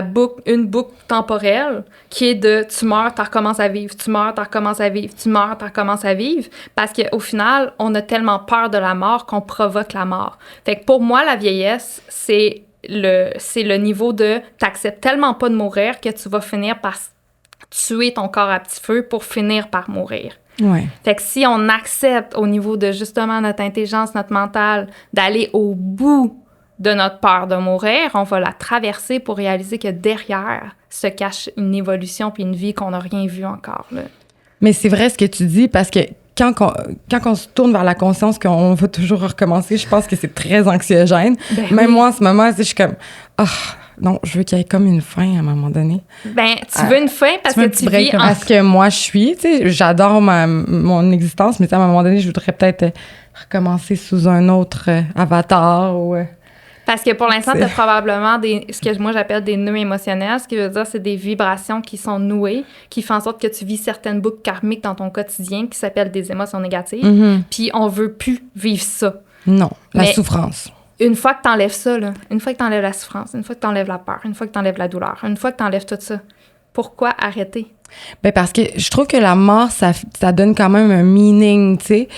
une boucle temporelle qui est de tu meurs, tu recommences à vivre, tu meurs, tu recommences à vivre, tu meurs, tu recommences à vivre. Parce qu'au final, on a tellement peur de la mort qu'on provoque la mort. Fait que pour moi, la vieillesse, c'est le niveau de t'acceptes tellement pas de mourir que tu vas finir par tuer ton corps à petit feu pour finir par mourir. Ouais. Fait que si on accepte au niveau de justement notre intelligence, notre mental, d'aller au bout de notre peur de mourir, on va la traverser pour réaliser que derrière se cache une évolution puis une vie qu'on n'a rien vu encore, là. Mais c'est vrai ce que tu dis parce que quand on se tourne vers la conscience qu'on va toujours recommencer, je pense que c'est très anxiogène. Ben Même oui. moi, en ce moment, je suis comme... non, je veux qu'il y ait comme une fin à un moment donné. Ben, tu veux une fin parce que tu vis à ce que moi je suis, tu sais, j'adore mon existence, mais à un moment donné, je voudrais peut-être recommencer sous un autre avatar ou... Parce que pour l'instant, tu as probablement ce que moi j'appelle des nœuds émotionnels. Ce qui veut dire, c'est des vibrations qui sont nouées, qui font en sorte que tu vis certaines boucles karmiques dans ton quotidien qui s'appellent des émotions négatives. Mm-hmm. Puis on veut plus vivre ça. Non, la souffrance. Une fois que tu enlèves ça, là, une fois que tu enlèves la souffrance, une fois que tu enlèves la peur, une fois que tu enlèves la douleur, une fois que tu enlèves tout ça, pourquoi arrêter? Ben parce que je trouve que la mort, ça donne quand même un meaning, tu sais.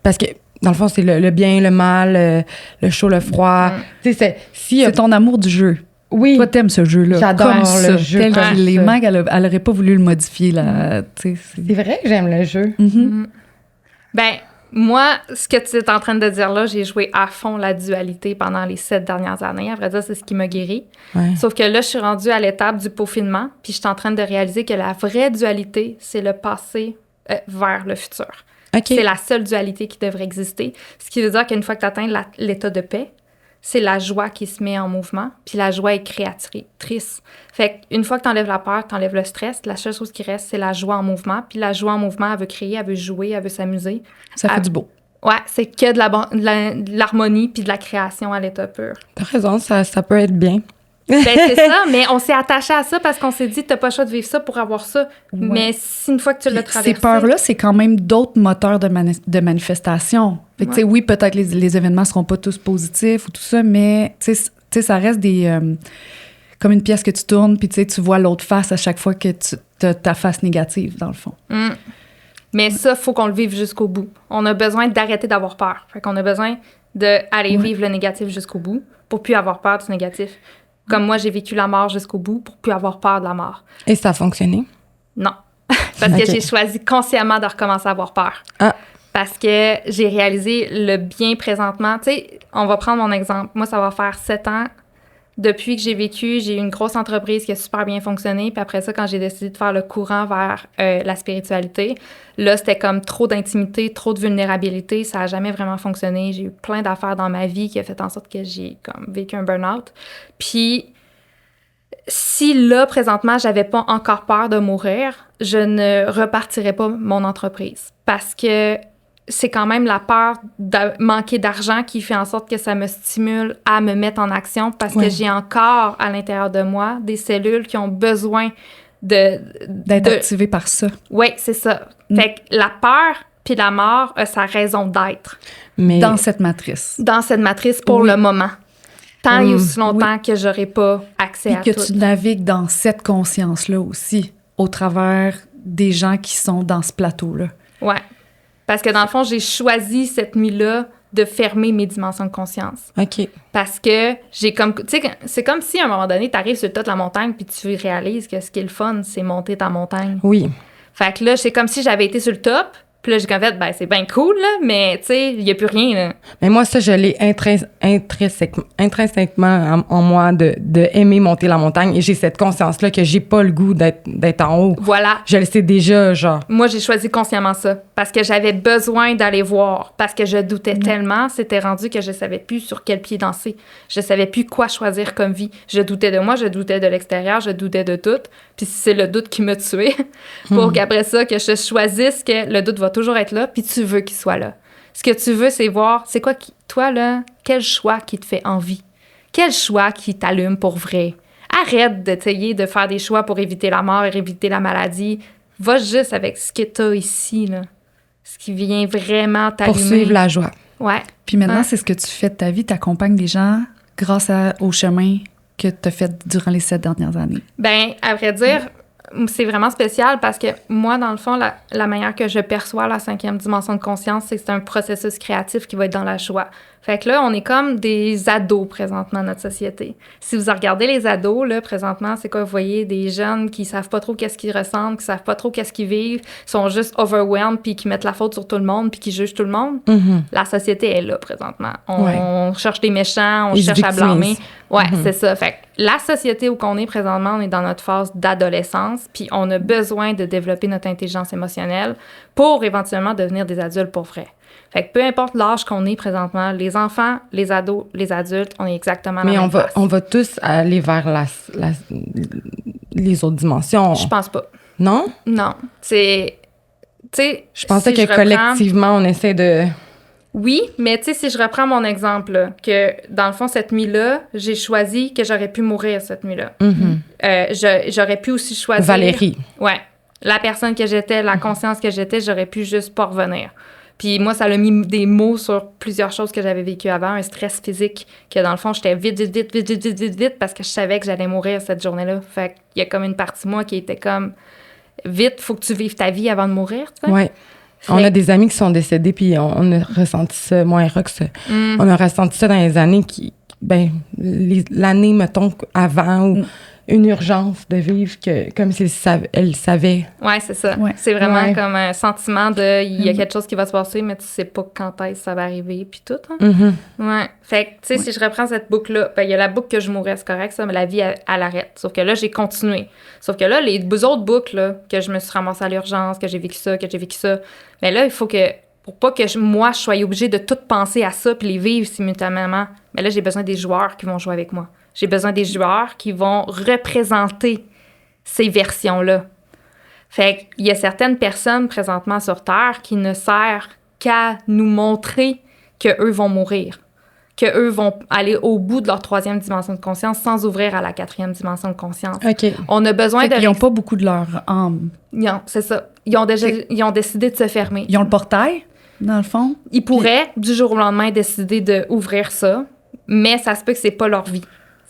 Parce que dans le fond, c'est le bien, le mal, le chaud, le froid. Tu sais, c'est ton amour du jeu. Oui. Toi, t'aimes ce jeu-là. J'adore comme ça, le jeu. Tel qu'il est. Mag, elle aurait pas voulu le modifier. Là, c'est vrai que j'aime le jeu. Ben, moi, ce que tu es en train de dire là, j'ai joué à fond la dualité pendant les 7 dernières années. À vrai dire, c'est ce qui m'a guéri. Ouais. Sauf que là, je suis rendue à l'étape du peaufinement, puis je suis en train de réaliser que la vraie dualité, c'est le passé vers le futur. Okay. C'est la seule dualité qui devrait exister. Ce qui veut dire qu'une fois que tu atteins l'état de paix, c'est la joie qui se met en mouvement, puis la joie est créatrice. Fait qu'une fois que tu enlèves la peur, tu enlèves le stress, la seule chose qui reste, c'est la joie en mouvement. Puis la joie en mouvement, elle veut créer, elle veut jouer, elle veut s'amuser. Ça fait du beau. Ouais, c'est que de l'harmonie puis de la création à l'état pur. T'as raison, ça peut être bien. Ben, c'est ça, mais on s'est attaché à ça parce qu'on s'est dit, t'as pas le choix de vivre ça pour avoir ça. Ouais. Mais si une fois que tu l'as traversé... Ces peurs-là, c'est quand même d'autres moteurs de manifestation. Fait que, oui, peut-être les événements seront pas tous positifs ou tout ça, mais ça reste des... comme une pièce que tu tournes, puis tu vois l'autre face à chaque fois que tu as ta face négative, dans le fond. Mais ça, faut qu'on le vive jusqu'au bout. On a besoin d'arrêter d'avoir peur. Fait qu'on a besoin d'aller vivre le négatif jusqu'au bout pour plus avoir peur du négatif. Comme moi, j'ai vécu la mort jusqu'au bout pour plus avoir peur de la mort. Et ça a fonctionné? Non. Parce que j'ai choisi consciemment de recommencer à avoir peur. Parce que j'ai réalisé le bien présentement. Tu sais, on va prendre mon exemple. Moi, ça va faire 7 ans. Depuis que j'ai vécu, j'ai eu une grosse entreprise qui a super bien fonctionné. Puis après ça, quand j'ai décidé de faire le courant vers la spiritualité, là, c'était comme trop d'intimité, trop de vulnérabilité. Ça n'a jamais vraiment fonctionné. J'ai eu plein d'affaires dans ma vie qui a fait en sorte que j'ai comme vécu un burn-out. Puis, si là, présentement, j'avais pas encore peur de mourir, je ne repartirais pas mon entreprise. Parce que c'est quand même la peur de manquer d'argent qui fait en sorte que ça me stimule à me mettre en action parce que j'ai encore à l'intérieur de moi des cellules qui ont besoin d'être activées par ça. Oui, c'est ça. Fait que la peur puis la mort a sa raison d'être. Mais dans cette matrice. Dans cette matrice pour le moment. Tant et aussi longtemps que j'aurai pas accès à tout. Et que tu navigues dans cette conscience-là aussi, au travers des gens qui sont dans ce plateau-là. Ouais. Parce que dans le fond, j'ai choisi cette nuit-là de fermer mes dimensions de conscience. OK. Parce que j'ai comme... Tu sais, c'est comme si à un moment donné, tu arrives sur le top de la montagne puis tu réalises que ce qui est le fun, c'est monter ta montagne. Oui. Fait que là, c'est comme si j'avais été sur le top. Puis là, j'ai comme fait, ben c'est bien cool, là, mais tu sais, il n'y a plus rien, là. Mais moi, ça, je l'ai intrinsèquement en moi de aimer monter la montagne. Et j'ai cette conscience-là que j'ai pas le goût d'être en haut. Voilà. Je le sais déjà, genre. Moi, j'ai choisi consciemment ça. Parce que j'avais besoin d'aller voir. Parce que je doutais tellement. C'était rendu que je savais plus sur quel pied danser. Je savais plus quoi choisir comme vie. Je doutais de moi, je doutais de l'extérieur, je doutais de tout. Puis c'est le doute qui m'a tuée. Pour qu'après ça, que je choisisse que le doute va toujours être là, puis tu veux qu'il soit là. Ce que tu veux, c'est voir, c'est quoi, toi, là, quel choix qui te fait envie? Quel choix qui t'allume pour vrai? Arrête d'essayer de faire des choix pour éviter la mort et éviter la maladie. Va juste avec ce que t'as ici, là. Ce qui vient vraiment t'allumer. Poursuivre la joie. Ouais. Puis maintenant, c'est ce que tu fais de ta vie. T'accompagnes les gens grâce au chemin que t'as fait durant les 7 dernières années. Ben, à vrai dire... C'est vraiment spécial parce que moi, dans le fond, la manière que je perçois la 5e dimension de conscience, c'est que c'est un processus créatif qui va être dans la joie. Fait que là, on est comme des ados présentement dans notre société. Si vous regardez les ados, là, présentement, c'est quoi? Vous voyez des jeunes qui savent pas trop qu'est-ce qu'ils ressentent, qui savent pas trop qu'est-ce qu'ils vivent, sont juste overwhelmed puis qui mettent la faute sur tout le monde puis qui jugent tout le monde. Mm-hmm. La société est là présentement. On cherche des méchants, on cherche à blâmer. Ouais, c'est ça. Fait que la société où on est présentement, on est dans notre phase d'adolescence puis on a besoin de développer notre intelligence émotionnelle pour éventuellement devenir des adultes pour vrai. Fait que peu importe l'âge qu'on est présentement, les enfants, les ados, les adultes, on est exactement mais la même place. on va tous aller vers les autres dimensions. Je pense pas. Non? Non. C'est... Tu sais... Je pensais que collectivement, on essaie de... Oui, mais tu sais, si je reprends mon exemple, là, que dans le fond, cette nuit-là, j'ai choisi que j'aurais pu mourir cette nuit-là. Mm-hmm. J'aurais pu aussi choisir... Valérie. Ouais. La personne que j'étais, la conscience que j'étais, j'aurais pu juste pas revenir. Puis moi, ça a mis des mots sur plusieurs choses que j'avais vécues avant, un stress physique, que dans le fond, j'étais vite, parce que je savais que j'allais mourir cette journée-là. Fait qu'il y a comme une partie de moi qui était comme, vite, faut que tu vives ta vie avant de mourir, tu sais. Ouais. On a des amis qui sont décédés, puis on a ressenti ça, moi et Rox, on a ressenti ça dans les années l'année, mettons, avant, ou une urgence de vivre, comme si elle savait. Oui, c'est ça. Ouais. C'est vraiment comme un sentiment de il y a quelque chose qui va se passer, mais tu sais pas quand est-ce que ça va arriver, puis tout. Hein? Mm-hmm. Ouais. Fait que, tu sais, si je reprends cette boucle-là, il y a la boucle que je mourrais, c'est correct, ça, mais la vie, elle arrête. Sauf que là, j'ai continué. Sauf que là, les autres boucles, là, que je me suis ramassée à l'urgence, que j'ai vécu ça, mais là, il faut que, pour pas que moi, je sois obligée de tout penser à ça puis les vivre simultanément, mais là, j'ai besoin des joueurs qui vont jouer avec moi. J'ai besoin des joueurs qui vont représenter ces versions-là. Fait qu'il y a certaines personnes présentement sur Terre qui ne servent qu'à nous montrer qu'eux vont mourir, qu'eux vont aller au bout de leur 3e dimension de conscience sans ouvrir à la 4e dimension de conscience. OK. On a besoin de... Ils n'ont pas beaucoup de leur âme. C'est ça. Ils ont décidé de se fermer. Ils ont le portail, dans le fond. Ils pourraient, du jour au lendemain, décider d'ouvrir ça, mais ça se peut que c'est pas leur vie.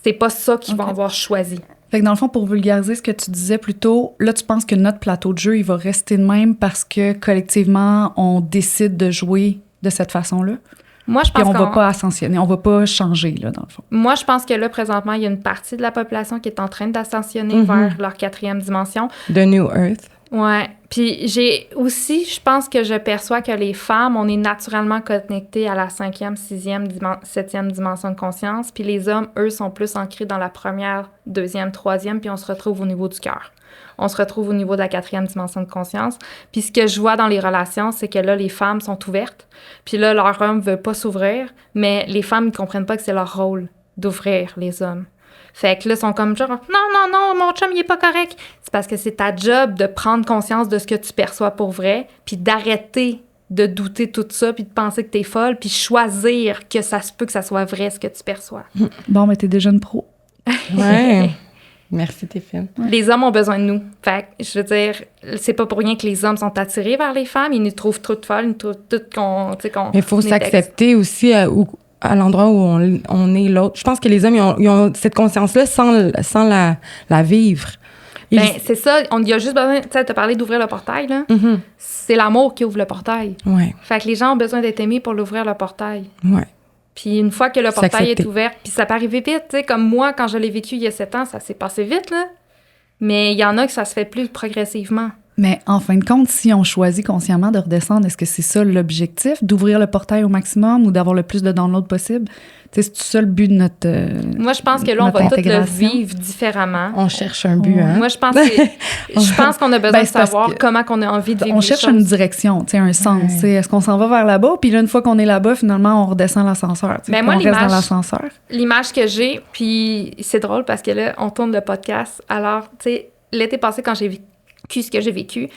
C'est pas ça qu'ils vont avoir choisi. Fait que dans le fond, pour vulgariser ce que tu disais plus tôt, là, tu penses que notre plateau de jeu, il va rester de même parce que collectivement, on décide de jouer de cette façon-là? Moi, je pense qu'on va pas ascensionner, on va pas changer, là, dans le fond. Moi, je pense que là, présentement, il y a une partie de la population qui est en train d'ascensionner vers leur 4e dimension. The New Earth. Ouais. Puis je pense que je perçois que les femmes, on est naturellement connectées à la 5e, 6e, 7e dimension de conscience. Puis les hommes, eux, sont plus ancrés dans la 1re, 2e, 3e, puis on se retrouve au niveau du cœur. On se retrouve au niveau de la 4e dimension de conscience. Puis ce que je vois dans les relations, c'est que là, les femmes sont ouvertes. Puis là, leur homme veut pas s'ouvrir, mais les femmes ne comprennent pas que c'est leur rôle d'ouvrir les hommes. Fait que là, ils sont comme genre, non, mon chum, il est pas correct. C'est parce que c'est ta job de prendre conscience de ce que tu perçois pour vrai, puis d'arrêter de douter tout ça, puis de penser que t'es folle, puis choisir que ça se peut que ça soit vrai, ce que tu perçois. Bon, mais t'es déjà une pro. Ouais. Merci, Téphine. Les hommes ont besoin de nous. Fait que, je veux dire, c'est pas pour rien que les hommes sont attirés vers les femmes. Ils nous trouvent trop folles, ils nous trouvent toutes qu'on... Mais il faut s'accepter aussi à l'endroit où on est l'autre. Je pense que les hommes, ils ont cette conscience-là sans la vivre. C'est ça. Il y a juste besoin... Tu sais, t'as parlé d'ouvrir le portail, là. Mm-hmm. C'est l'amour qui ouvre le portail. Ouais. Fait que les gens ont besoin d'être aimés pour l'ouvrir le portail. Ouais. Puis une fois que le portail est ouvert, puis ça peut arriver vite, tu sais, comme moi, quand je l'ai vécu il y a 7 ans, ça s'est passé vite, là. Mais il y en a que ça se fait plus progressivement. Mais en fin de compte, si on choisit consciemment de redescendre, est-ce que c'est ça l'objectif, d'ouvrir le portail au maximum ou d'avoir le plus de downloads possible? Tu sais, c'est ça le but de notre Moi, je pense que là, on va tous le vivre différemment. On cherche un but, hein? Moi, je pense qu'on a besoin de savoir comment on a envie de vivre on cherche une direction, tu sais, un sens. Est-ce qu'on s'en va vers là-bas? Puis là, une fois qu'on est là-bas, finalement, on redescend l'ascenseur. Ben moi, on reste dans l'ascenseur. L'image que j'ai, puis c'est drôle parce que là, on tourne le podcast. Alors, tu sais, l'été passé, quand j'ai vécu ce que j'ai vécu.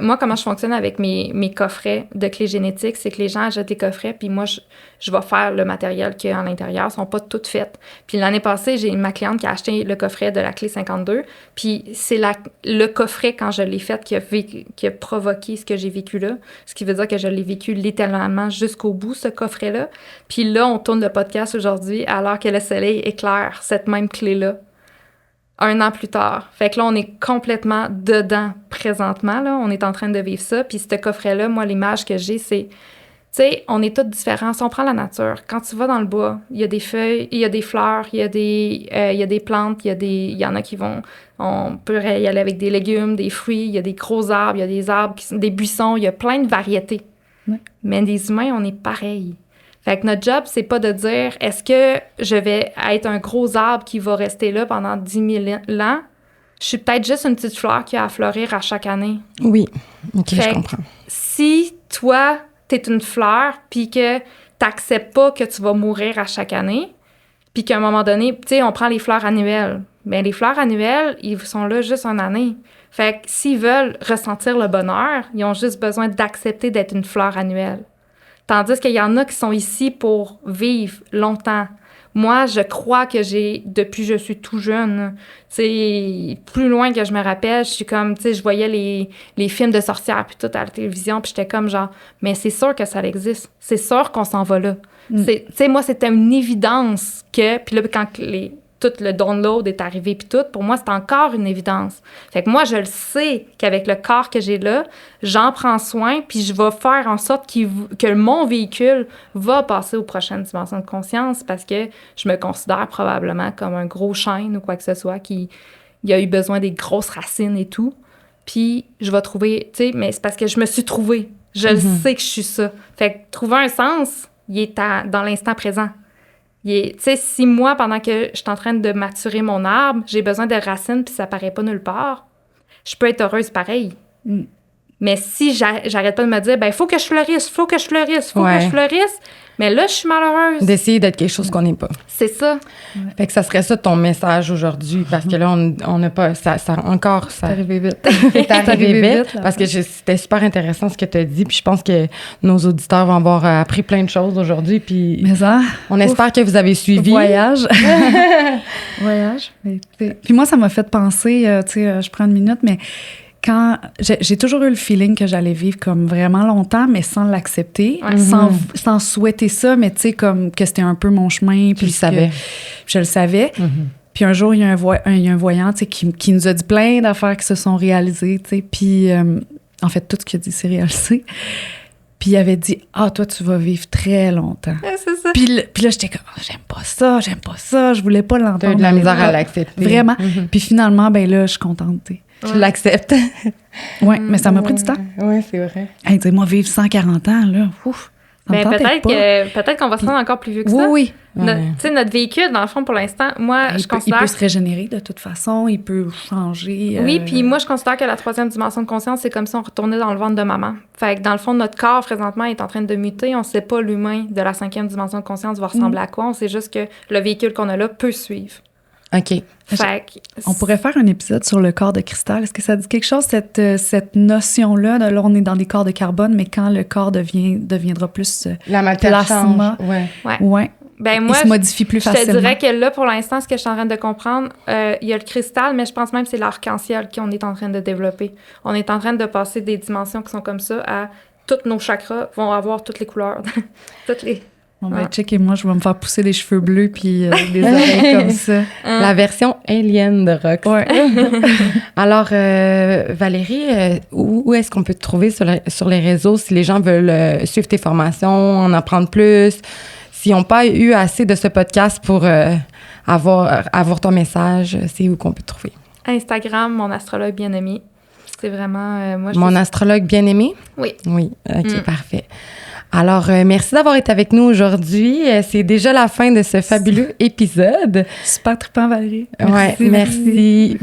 Moi, comment je fonctionne avec mes coffrets de clés génétiques, c'est que les gens achètent des coffrets, puis moi, je vais faire le matériel qu'il y a à l'intérieur. Ils sont pas toutes faites. Puis l'année passée, j'ai ma cliente qui a acheté le coffret de la clé 52, puis c'est le coffret, quand je l'ai fait, qui a provoqué ce que j'ai vécu là. Ce qui veut dire que je l'ai vécu littéralement jusqu'au bout, ce coffret-là. Puis là, on tourne le podcast aujourd'hui alors que le soleil éclaire cette même clé-là. 1 an plus tard. Fait que là, on est complètement dedans présentement. Là. On est en train de vivre ça. Puis ce coffret-là, moi, l'image que j'ai, c'est... Tu sais, on est tous différents. Si on prend la nature, quand tu vas dans le bois, il y a des feuilles, il y a des fleurs, il y a des plantes, il y en a qui vont... On peut y aller avec des légumes, des fruits, il y a des gros arbres, il y a des arbres, des buissons, il y a plein de variétés. Ouais. Mais les humains, on est pareils. Fait que notre job, c'est pas de dire « Est-ce que je vais être un gros arbre qui va rester là pendant 10 000 ans? Je suis peut-être juste une petite fleur qui a à fleurir à chaque année. » Oui, OK, fait je comprends. Si toi, t'es une fleur puis que t'acceptes pas que tu vas mourir à chaque année, puis qu'à un moment donné, tu sais, on prend les fleurs annuelles. Bien, les fleurs annuelles, ils sont là juste 1 année. Fait que s'ils veulent ressentir le bonheur, ils ont juste besoin d'accepter d'être une fleur annuelle. Tandis qu'il y en a qui sont ici pour vivre longtemps. Moi, je crois que depuis que je suis tout jeune, tu sais, plus loin que je me rappelle, je suis comme, tu sais, je voyais les films de sorcières puis tout à la télévision, puis j'étais comme genre, mais c'est sûr que ça existe. C'est sûr qu'on s'en va là. Tu sais, moi, c'était une évidence que, puis là, quand tout le download est arrivé puis tout, pour moi, c'est encore une évidence. Fait que moi, je le sais qu'avec le corps que j'ai là, j'en prends soin puis je vais faire en sorte que mon véhicule va passer aux prochaines dimensions de conscience parce que je me considère probablement comme un gros chêne ou quoi que ce soit qui a eu besoin des grosses racines et tout. Puis je vais trouver, tu sais, mais c'est parce que je me suis trouvée. Je le sais que je suis ça. Fait que trouver un sens, il est dans l'instant présent. Tu sais, si moi, pendant que je suis en train de maturer mon arbre, j'ai besoin de racines puis ça paraît pas nulle part, je peux être heureuse pareil. Mais si j'arrête pas de me dire, ben, faut que je fleurisse, mais là, je suis malheureuse. D'essayer d'être quelque chose qu'on n'est pas. C'est ça. Fait que ça serait ça ton message aujourd'hui, parce que là, on n'a pas... Ça encore... Ça, c'est arrivé vite. C'est arrivé vite, parce que c'était super intéressant ce que tu as dit, puis je pense que nos auditeurs vont avoir appris plein de choses aujourd'hui, puis mais ça, on espère que vous avez suivi. Voyage. Voyage. Puis moi, ça m'a fait penser, tu sais, je prends une minute, mais quand j'ai toujours eu le feeling que j'allais vivre comme vraiment longtemps, mais sans l'accepter, sans souhaiter ça, mais tu sais, comme que c'était un peu mon chemin. Puis je le savais. Puis un jour, il y a un voyant, tu sais, qui nous a dit plein d'affaires qui se sont réalisées, tu sais. Puis en fait, tout ce qu'il a dit s'est réalisé. Puis il avait dit, toi, tu vas vivre très longtemps. C'est ça. Puis là, j'étais comme, j'aime pas ça, je voulais pas l'entendre. T'as eu de la misère à l'accepter. Vraiment. Puis finalement, ben là, je suis contente, tu sais. Tu l'acceptes. Oui, mais ça m'a pris du temps. Oui, c'est vrai. Hey, dis-moi, vivre 140 ans, là, ouf, ça me tentait pas. Peut-être qu'on va se rendre encore plus vieux que ça. Oui. Tu sais, notre véhicule, dans le fond, pour l'instant, moi, je considère... Il peut se régénérer de toute façon, il peut changer. Oui, puis moi, je considère que la 3e dimension de conscience, c'est comme si on retournait dans le ventre de maman. Fait que dans le fond, notre corps, présentement, est en train de muter. On ne sait pas l'humain de la 5e dimension de conscience va ressembler à quoi. On sait juste que le véhicule qu'on a là peut suivre. OK. On pourrait faire un épisode sur le corps de cristal. Est-ce que ça dit quelque chose, cette notion-là? Là, on est dans des corps de carbone, mais quand le corps deviendra plus la matière plasma, ouais. Ben moi, il se modifie plus facilement. Je te dirais que là, pour l'instant, ce que je suis en train de comprendre, il y a le cristal, mais je pense même que c'est l'arc-en-ciel qu'on est en train de développer. On est en train de passer des dimensions qui sont comme ça à toutes nos chakras vont avoir toutes les couleurs. toutes les... Bon, ben, check et moi, je vais me faire pousser des cheveux bleus puis des oreilles comme ça. La version alien de Rox. Ouais. Alors, Valérie, où est-ce qu'on peut te trouver sur les réseaux si les gens veulent suivre tes formations, en apprendre plus, s'ils n'ont pas eu assez de ce podcast pour avoir ton message, c'est où qu'on peut te trouver? Instagram, mon astrologue bien-aimé. C'est vraiment... Mon astrologue bien-aimé? Oui. Oui, OK, parfait. Alors, merci d'avoir été avec nous aujourd'hui. C'est déjà la fin de ce fabuleux épisode. Super trippant, Valérie. Merci.